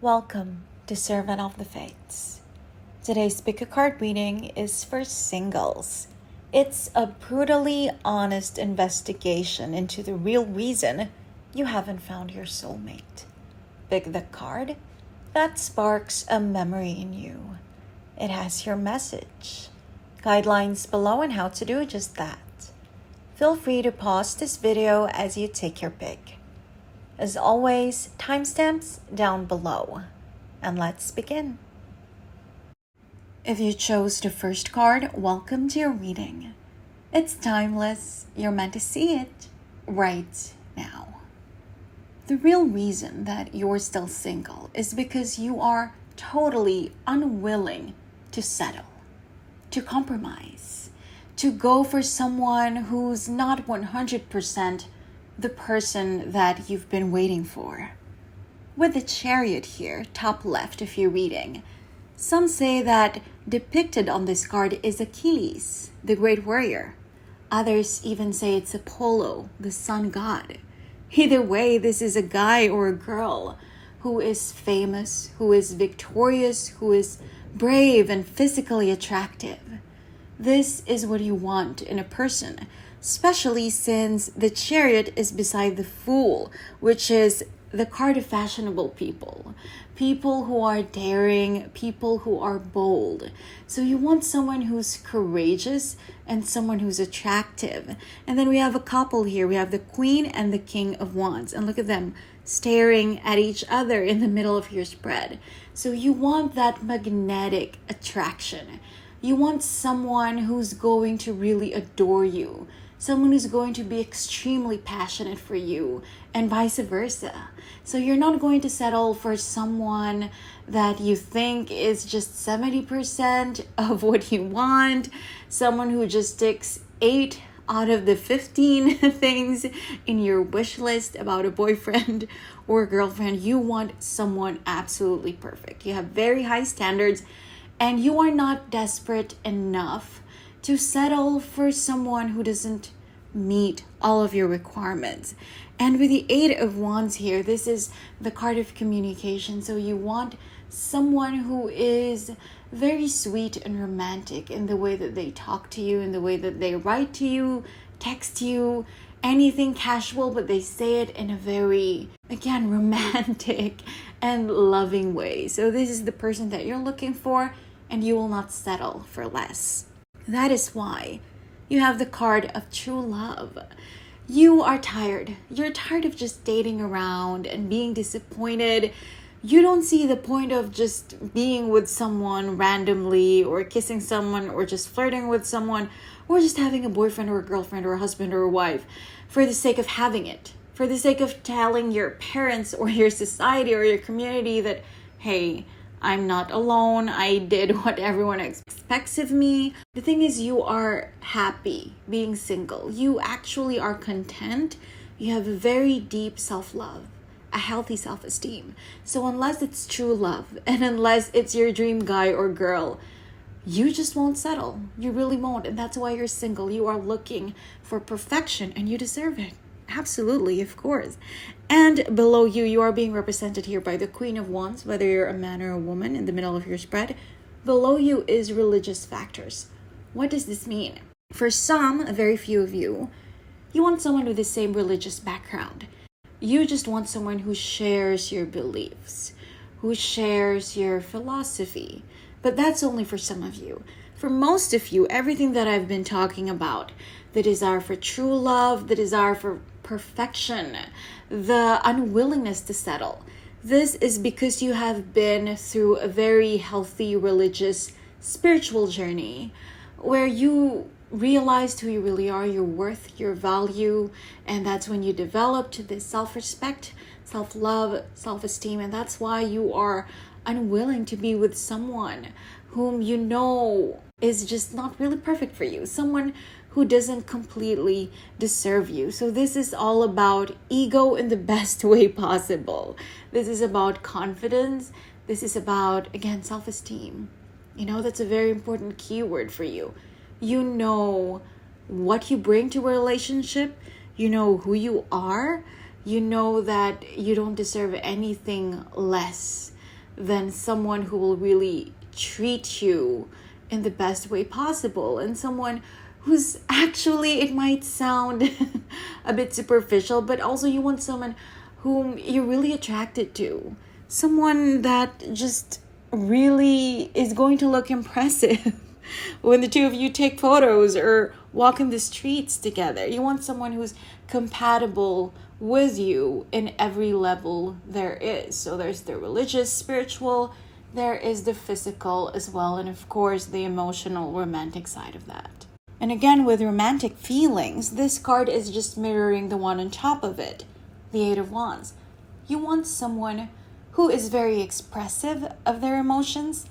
Welcome to Servant of the Fates. Today's pickacard reading is for singles. It's a brutally honest investigation into the real reason you haven't found your soulmate. Pick the card that sparks a memory in you. It has your message. Guidelines below on how to do just that. Feel free to pause this video as you take your pick. As always, timestamps down below. And let's begin. If you chose the first card, welcome to your reading. It's timeless. You're meant to see it right now. The real reason that you're still single is because you are totally unwilling to settle, to compromise, to go for someone who's not 100% the person that you've been waiting for. With the Chariot here, top left if you're reading, some say that depicted on this card is Achilles, the great warrior. Others even say it's Apollo, the sun god. Either way, this is a guy or a girl who is famous, who is victorious, who is brave and physically attractive. This is what you want in a person, especially since the Chariot is beside the Fool, which is the card of fashionable people. People who are daring, people who are bold. So you want someone who's courageous and someone who's attractive. And then we have a couple here. We have the Queen and the King of Wands. And look at them staring at each other in the middle of your spread. So you want that magnetic attraction. You want someone who's going to really adore you. Someone who's going to be extremely passionate for you and vice versa. So you're not going to settle for someone that you think is just 70% of what you want, someone who just ticks 8 out of the 15 things in your wish list about a boyfriend or girlfriend. You want someone absolutely perfect. You have very high standards and you are not desperate enough to settle for someone who doesn't meet all of your requirements. And with the Eight of Wands here, this is the card of communication. So you want someone who is very sweet and romantic in the way that they talk to you, in the way that they write to you, text you, anything casual, but they say it in a very, again, romantic and loving way. So this is the person that you're looking for, and you will not settle for less. That is why you have the card of true love. You are tired. You're tired of just dating around and being disappointed. You don't see the point of just being with someone randomly or kissing someone or just flirting with someone or just having a boyfriend or a girlfriend or a husband or a wife for the sake of having it, for the sake of telling your parents or your society or your community that, hey, I'm not alone. I did what everyone expects of me. The thing is, you are happy being single. You actually are content. You have a very deep self-love, a healthy self-esteem. So unless it's true love and unless it's your dream guy or girl, you just won't settle. You really won't. And that's why you're single. You are looking for perfection and you deserve it. Absolutely, of course. And below you, you are being represented here by the Queen of Wands, whether you're a man or a woman in the middle of your spread. Below you is religious factors. What does this mean? For some, a very few of you, you want someone with the same religious background. You just want someone who shares your beliefs, who shares your philosophy. But that's only for some of you. For most of you, everything that I've been talking about, the desire for true love, the desire for perfection, the unwillingness to settle. This is because you have been through a very healthy, religious, spiritual journey where you realized who you really are, your worth, your value, and that's when you developed this self-respect, self-love, self-esteem, and that's why you are unwilling to be with someone whom you know is just not really perfect for you, someone who doesn't completely deserve you. So this is all about ego in the best way possible. This is about confidence. This is about, again, self-esteem. You know, that's a very important keyword for you. You know what you bring to a relationship. You know who you are. You know that you don't deserve anything less than someone who will really treat you in the best way possible, and someone who's actually, it might sound a bit superficial, but also you want someone whom you're really attracted to, someone that just really is going to look impressive when the two of you take photos or walk in the streets together. You want someone who's compatible with you in every level there is. So there's the religious, spiritual, there is the physical as well, and of course the emotional, romantic side of that. And again, with romantic feelings, this card is just mirroring the one on top of it, the Eight of Wands. You want someone who is very expressive of their emotions,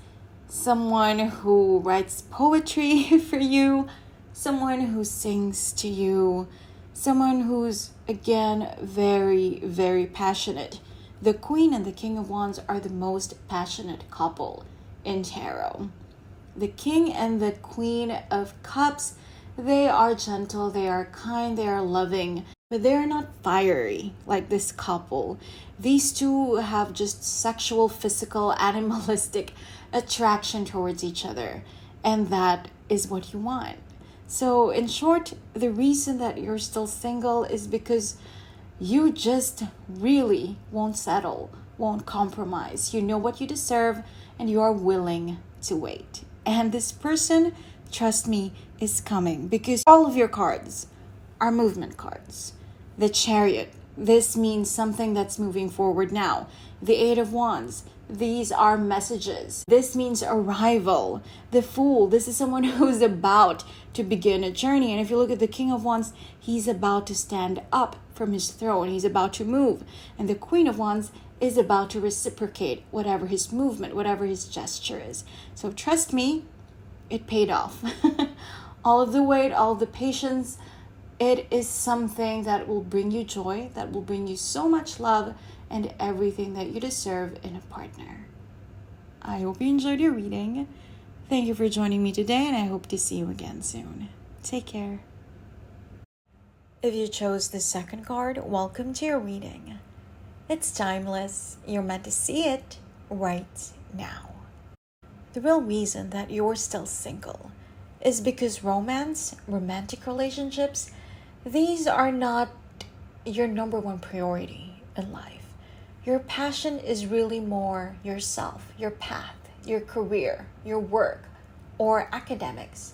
someone who writes poetry for you, someone who sings to you, someone who's, again, very, very passionate. The Queen and the King of Wands are the most passionate couple in tarot. The King and the Queen of Cups, they are gentle, they are kind, they are loving, but they are not fiery like this couple. These two have just sexual, physical, animalistic attraction towards each other, and that is what you want. So in short, the reason that you're still single is because you just really won't settle, won't compromise. You know what you deserve, and you are willing to wait. And this person, trust me, is coming, because all of your cards are movement cards. The Chariot, this means something that's moving forward now. The Eight of Wands, these are messages. This means arrival. The Fool, this is someone who's about to begin a journey. And if you look at the King of Wands, he's about to stand up from his throne. He's about to move. And the Queen of Wands is about to reciprocate whatever his movement, whatever his gesture is. So trust me, it paid off. All of the wait, all of the patience, it is something that will bring you joy, that will bring you so much love and everything that you deserve in a partner. I hope you enjoyed your reading. Thank you for joining me today, and I hope to see you again soon. Take care. If you chose the second card, welcome to your reading. It's timeless. You're meant to see it right now. The real reason that you're still single is because romantic relationships, these are not your number one priority in life. Your passion is really more yourself, your path, your career, your work, or academics.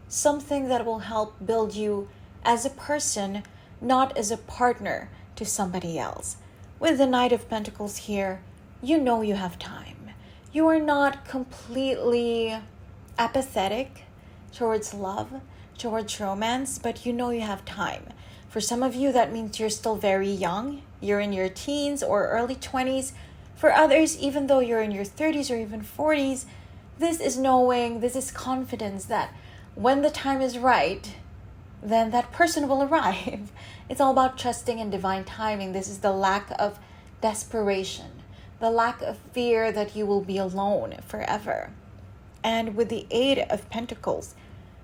Something that will help build you as a person, not as a partner to somebody else. With the Knight of Pentacles here, you know you have time. You are not completely apathetic towards love, towards romance, but you know you have time. For some of you, that means you're still very young. You're in your teens or early 20s. For others, even though you're in your 30s or even 40s, this is knowing, this is confidence that when the time is right, then that person will arrive. It's all about trusting in divine timing. This is the lack of desperation, the lack of fear that you will be alone forever. And with the Eight of Pentacles,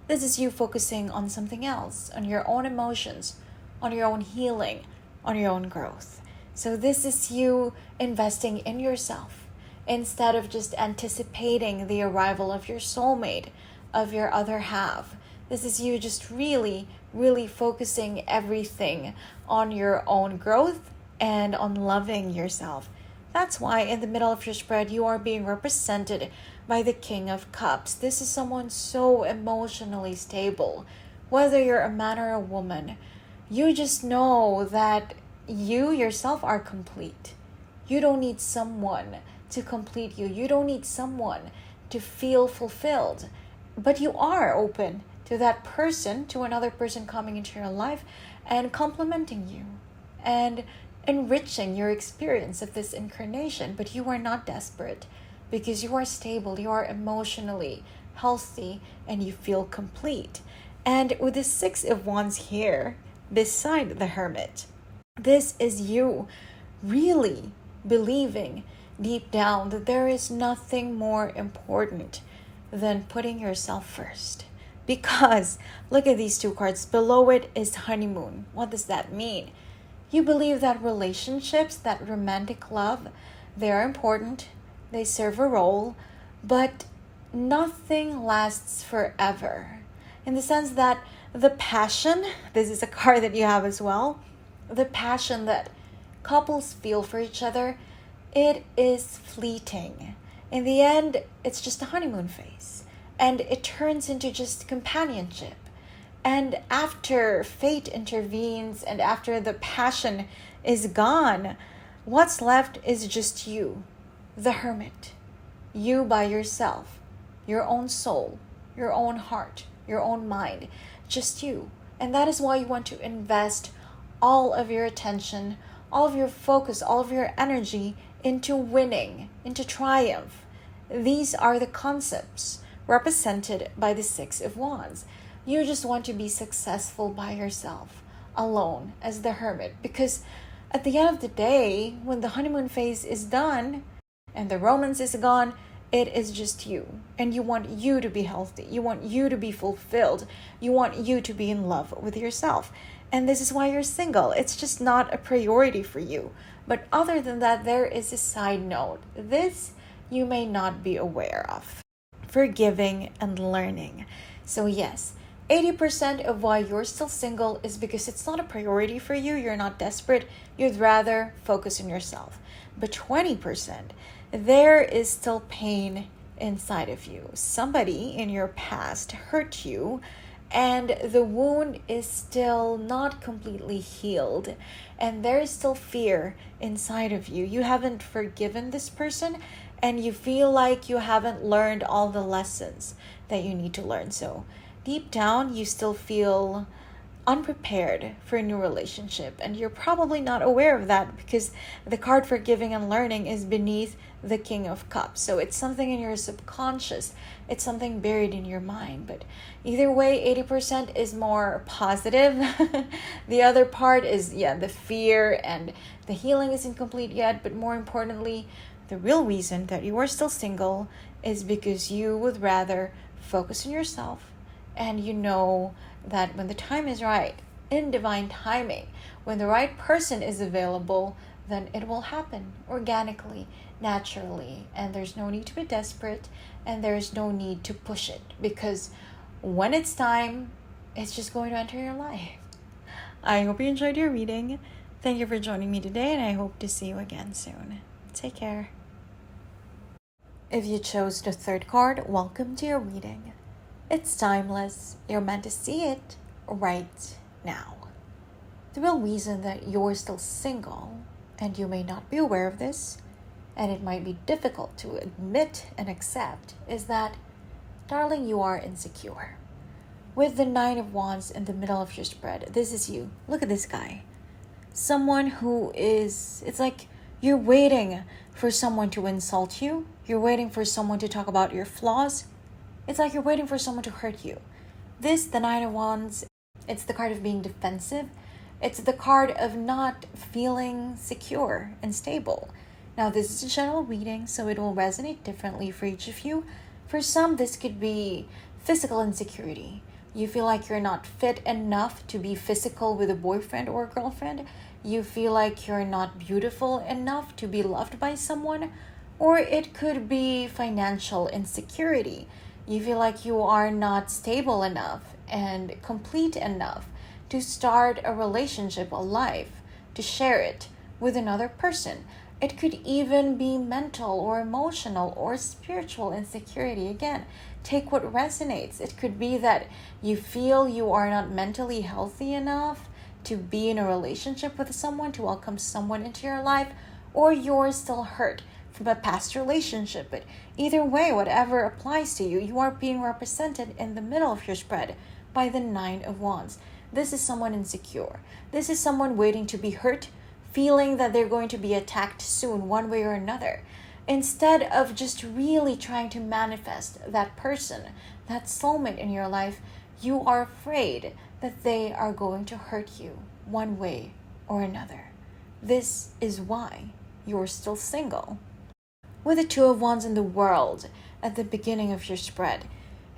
this is you focusing on something else, on your own emotions, on your own healing, on your own growth. So this is you investing in yourself instead of just anticipating the arrival of your soulmate, of your other half. This is you just really, really focusing everything on your own growth and on loving yourself. That's why in the middle of your spread, you are being represented by the King of Cups. This is someone so emotionally stable. Whether you're a man or a woman, you just know that you yourself are complete. You don't need someone to complete you. You don't need someone to feel fulfilled. But you are open to that person, to another person coming into your life and complimenting you and enriching your experience of this incarnation. But you are not desperate because you are stable, you are emotionally healthy, and you feel complete. And with the Six of Wands here, beside the Hermit, this is you really believing deep down that there is nothing more important than putting yourself first. Because look at these two cards. Below it is honeymoon. What does that mean? You believe that relationships, that romantic love, they are important, they serve a role, but nothing lasts forever. In the sense that the passion, this is a card that you have as well, the passion that couples feel for each other, it is fleeting. In the end, it's just a honeymoon phase, and it turns into just companionship. And after fate intervenes and after the passion is gone, what's left is just you, the hermit. You by yourself, your own soul, your own heart, your own mind, just you. And that is why you want to invest all of your attention, all of your focus, all of your energy into winning, into triumph. These are the concepts represented by the Six of Wands. You just want to be successful by yourself, alone, as the hermit. Because at the end of the day, when the honeymoon phase is done and the romance is gone, it is just you. And you want you to be healthy. You want you to be fulfilled. You want you to be in love with yourself. And this is why you're single. It's just not a priority for you. But other than that, there is a side note. This you may not be aware of. Forgiving and learning. So yes, 80% of why you're still single is because it's not a priority for you. You're not desperate. You'd rather focus on yourself. But 20%, there is still pain inside of you. Somebody in your past hurt you, and the wound is still not completely healed. And there is still fear inside of you. You haven't forgiven this person, and you feel like you haven't learned all the lessons that you need to learn. So deep down, you still feel unprepared for a new relationship, and you're probably not aware of that because the card forgiving and learning is beneath the King of Cups. So it's something in your subconscious, it's something buried in your mind. But either way, 80% is more positive. The other part is the fear, and the healing isn't complete yet. But more importantly, the real reason that you are still single is because you would rather focus on yourself. And you know that when the time is right, in divine timing, when the right person is available, then it will happen organically, naturally. And there's no need to be desperate, and there's no need to push it, because when it's time, it's just going to enter your life. I hope you enjoyed your reading. Thank you for joining me today, and I hope to see you again soon. Take care. If you chose the third card, welcome to your reading. It's timeless. You're meant to see it right now. The real reason that you're still single, and you may not be aware of this, and it might be difficult to admit and accept, is that, darling, you are insecure. With the Nine of Wands in the middle of your spread, this is you. Look at this guy. Someone who is, it's like you're waiting for someone to insult you. You're waiting for someone to talk about your flaws. It's like you're waiting for someone to hurt you. This, the Nine of Wands, it's the card of being defensive. It's the card of not feeling secure and stable. Now, this is a general reading, so it will resonate differently for each of you. For some, this could be physical insecurity. You feel like you're not fit enough to be physical with a boyfriend or a girlfriend. You feel like you're not beautiful enough to be loved by someone. Or it could be financial insecurity. You feel like you are not stable enough and complete enough to start a relationship, a life, to share it with another person. It could even be mental or emotional or spiritual insecurity. Again, take what resonates. It could be that you feel you are not mentally healthy enough to be in a relationship with someone, to welcome someone into your life, or you're still hurt from a past relationship. But either way, whatever applies to you, you are being represented in the middle of your spread by the Nine of Wands. This is someone insecure. This is someone waiting to be hurt, feeling that they're going to be attacked soon, one way or another. Instead of just really trying to manifest that person, that soulmate in your life, you are afraid that they are going to hurt you one way or another. This is why you're still single. With the Two of Wands in the world at the beginning of your spread,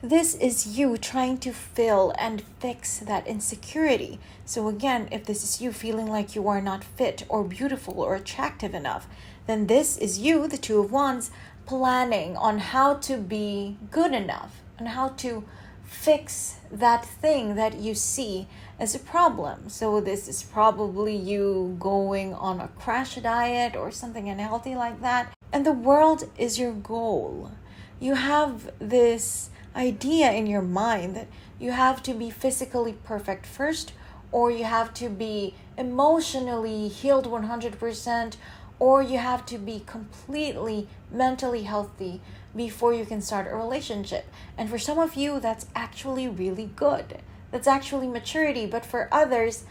this is you trying to fill and fix that insecurity. So again, if this is you feeling like you are not fit or beautiful or attractive enough, then this is you, the Two of Wands, planning on how to be good enough and how to fix that thing that you see as a problem. So this is probably you going on a crash diet or something unhealthy like that. And the world is your goal. You have this idea in your mind that you have to be physically perfect first, or you have to be emotionally healed 100%, or you have to be completely mentally healthy before you can start a relationship. And for some of you, that's actually really good. That's actually maturity. But for others,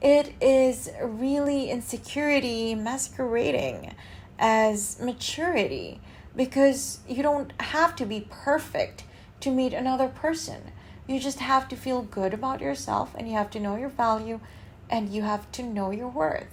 it is really insecurity masquerading as maturity, because you don't have to be perfect to meet another person. You just have to feel good about yourself, and you have to know your value, and you have to know your worth.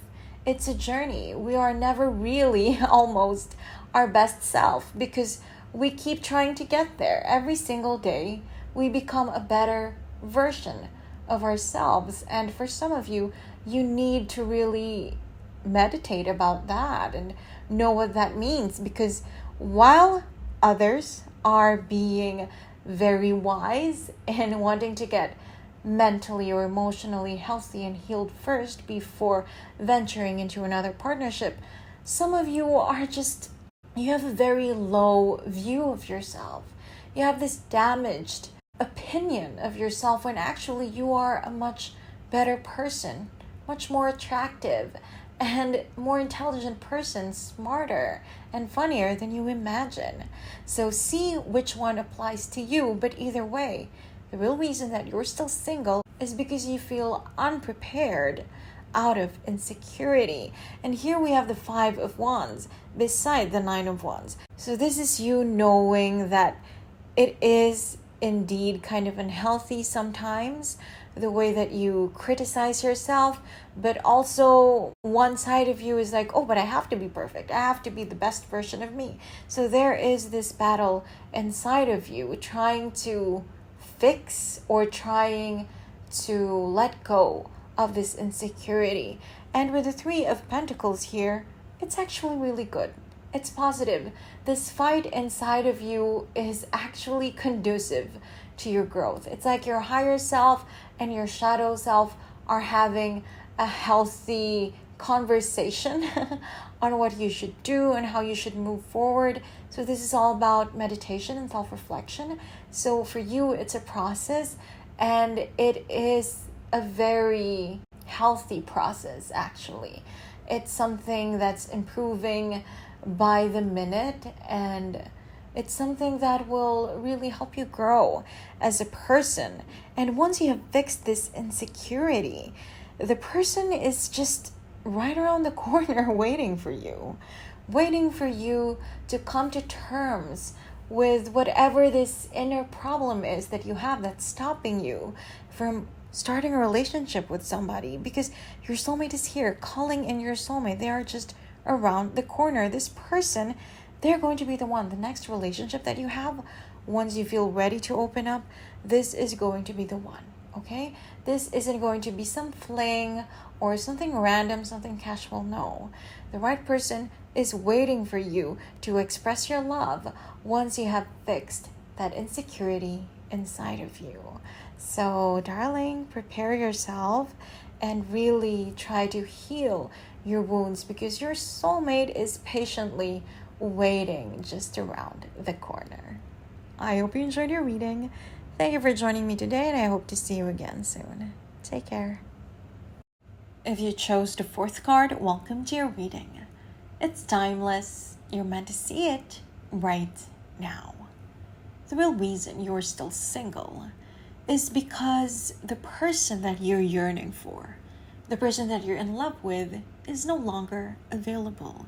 It's a journey. We are never really almost our best self, because we keep trying to get there. Every single day, we become a better version of ourselves. And for some of you, you need to really meditate about that and know what that means, because while others are being very wise and wanting to get mentally or emotionally healthy and healed first before venturing into another partnership, some of you are just, you have a very low view of yourself. You have this damaged opinion of yourself, when actually you are a much better person, much more attractive and more intelligent person, smarter and funnier than you imagine. So see which one applies to you. But either way, the real reason that you're still single is because you feel unprepared out of insecurity. And here we have the 5 of Wands beside the 9 of Wands. So this is you knowing that it is indeed kind of unhealthy sometimes, the way that you criticize yourself, but also one side of you is like, oh, but I have to be perfect. I have to be the best version of me. So there is this battle inside of you trying to fix or trying to let go of this insecurity. And with the 3 of Pentacles here, it's actually really good. It's positive. This fight inside of you is actually conducive to your growth. It's like your higher self and your shadow self are having a healthy conversation on what you should do and how you should move forward. So this is all about meditation and self-reflection. So for you, it's a process, and it is a very healthy process, actually. It's something that's improving by the minute, and it's something that will really help you grow as a person. And once you have fixed this insecurity, the person is just right around the corner waiting for you to come to terms with whatever this inner problem is that you have that's stopping you from starting a relationship with somebody. Because your soulmate is here, calling in your soulmate. They are just around the corner. This person, they're going to be the one. The next relationship that you have, once you feel ready to open up, this is going to be the one. Okay? This isn't going to be some fling or something random, something casual. No. The right person is waiting for you to express your love once you have fixed that insecurity inside of you. So, darling, prepare yourself and really try to heal your wounds, because your soulmate is patiently waiting just around the corner. I hope you enjoyed your reading. Thank you for joining me today, and I hope to see you again soon. Take care. If you chose the 4th card, welcome to your reading. It's timeless. You're meant to see it right now. The real reason you're still single is because the person that you're yearning for, the person that you're in love with, is no longer available.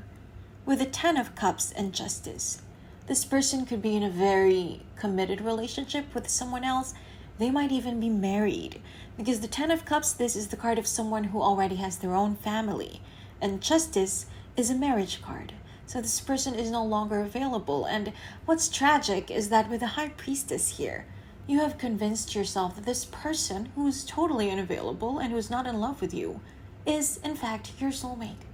With the 10 of Cups and Justice, this person could be in a very committed relationship with someone else. They might even be married, because the 10 of Cups, this is the card of someone who already has their own family, and Justice is a marriage card. So this person is no longer available. And what's tragic is that with the High Priestess here, you have convinced yourself that this person who's totally unavailable and who's not in love with you is in fact your soulmate.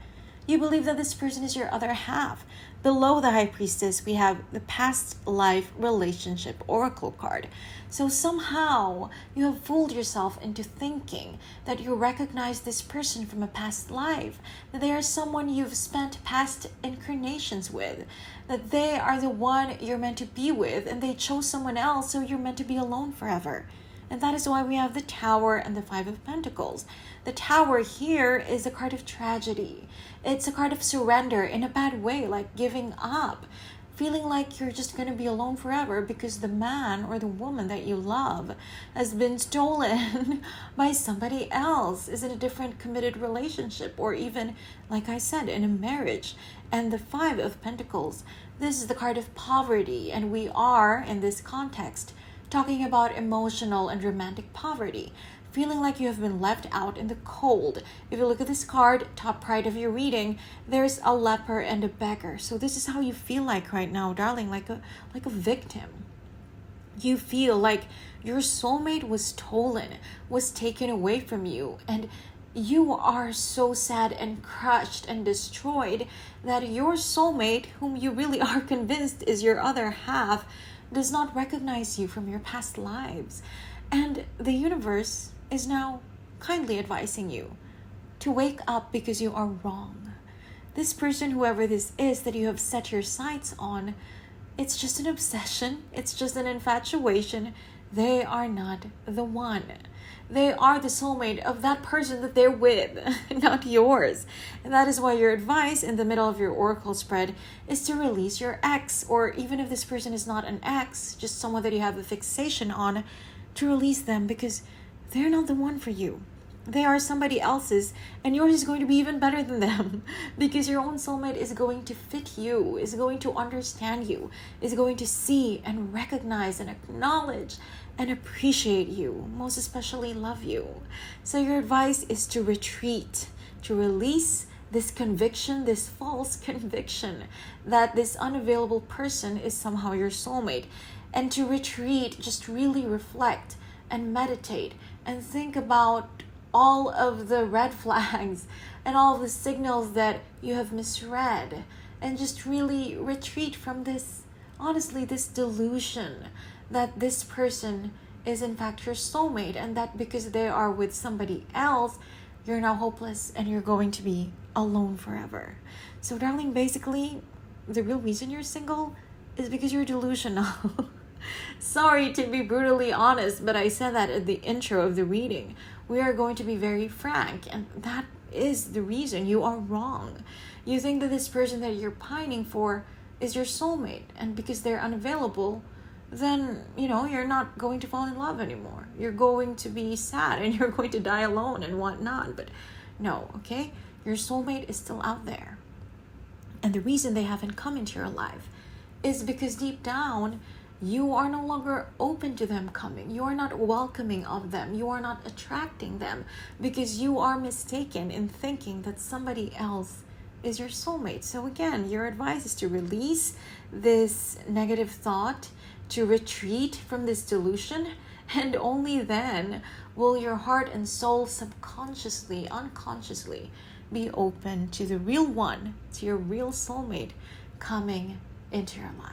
You believe that this person is your other half. Below the High Priestess, we have the past life relationship oracle card. So somehow you have fooled yourself into thinking that you recognize this person from a past life, that they are someone you've spent past incarnations with, that they are the one you're meant to be with, and they chose someone else, so you're meant to be alone forever. And that is why we have the Tower and the Five of Pentacles. The Tower here is a card of tragedy. It's a card of surrender in a bad way, like giving up, feeling like you're just going to be alone forever because the man or the woman that you love has been stolen by somebody else, is in a different committed relationship, or even, like I said, in a marriage. And the Five of Pentacles, this is the card of poverty, and we are, in this context, talking about emotional and romantic poverty, feeling like you have been left out in the cold. If you look at this card, top right of your reading, there's a leper and a beggar. So this is how you feel like right now, darling, like a victim. You feel like your soulmate was stolen, was taken away from you, and you are so sad and crushed and destroyed that your soulmate, whom you really are convinced is your other half, does not recognize you from your past lives. And the universe is now kindly advising you to wake up because you are wrong. This person, whoever this is that you have set your sights on, it's just an obsession. It's just an infatuation. They are not the one. They are the soulmate of that person that they're with, not yours. And that is why your advice in the middle of your oracle spread is to release your ex, or even if this person is not an ex, just someone that you have a fixation on, to release them because they're not the one for you. They are somebody else's, and yours is going to be even better than them because your own soulmate is going to fit you, is going to understand you, is going to see and recognize and acknowledge and appreciate you, most especially love you. So your advice is to retreat, to release this conviction, this false conviction that this unavailable person is somehow your soulmate, and to retreat, just really reflect and meditate and think about all of the red flags and all of the signals that you have misread, and just really retreat from this, honestly, this delusion that this person is in fact your soulmate, and that because they are with somebody else, you're now hopeless and you're going to be alone forever. So darling, basically, the real reason you're single is because you're delusional. Sorry to be brutally honest, but I said that at the intro of the reading. We are going to be very frank, and that is the reason you are wrong. You think that this person that you're pining for is your soulmate, and because they're unavailable, then, you're not going to fall in love anymore. You're going to be sad and you're going to die alone and whatnot. But no, okay? Your soulmate is still out there. And the reason they haven't come into your life is because deep down, you are no longer open to them coming. You are not welcoming of them. You are not attracting them because you are mistaken in thinking that somebody else is your soulmate. So again, your advice is to release this negative thought, to retreat from this delusion, and only then will your heart and soul subconsciously, unconsciously be open to the real one, to your real soulmate coming into your life.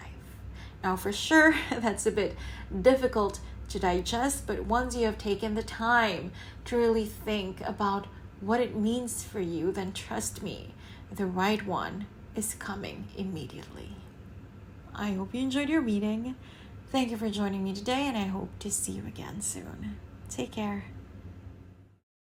Now, for sure, that's a bit difficult to digest, but once you have taken the time to really think about what it means for you, then trust me, the right one is coming immediately. I hope you enjoyed your reading. Thank you for joining me today, and I hope to see you again soon. Take care.